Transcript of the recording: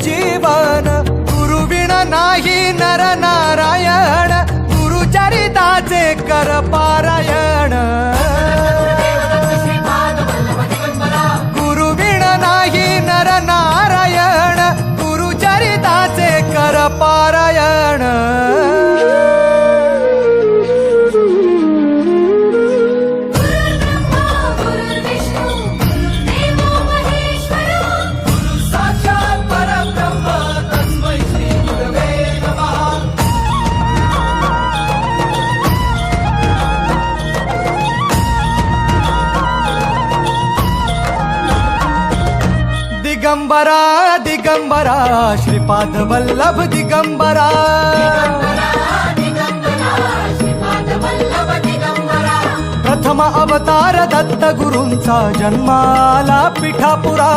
जीवन गुरुविण नाही नर नारायण गुरुचरिताचे कर पारायण गुरुविण नाही नर नारायण गुरुचरिताचे कर पारायण दिगंबरा दिगंबरा श्रीपाद वल्लभ दिगंबरा प्रथम अवतार दत्त गुरूंचा जन्माला पिठापुरा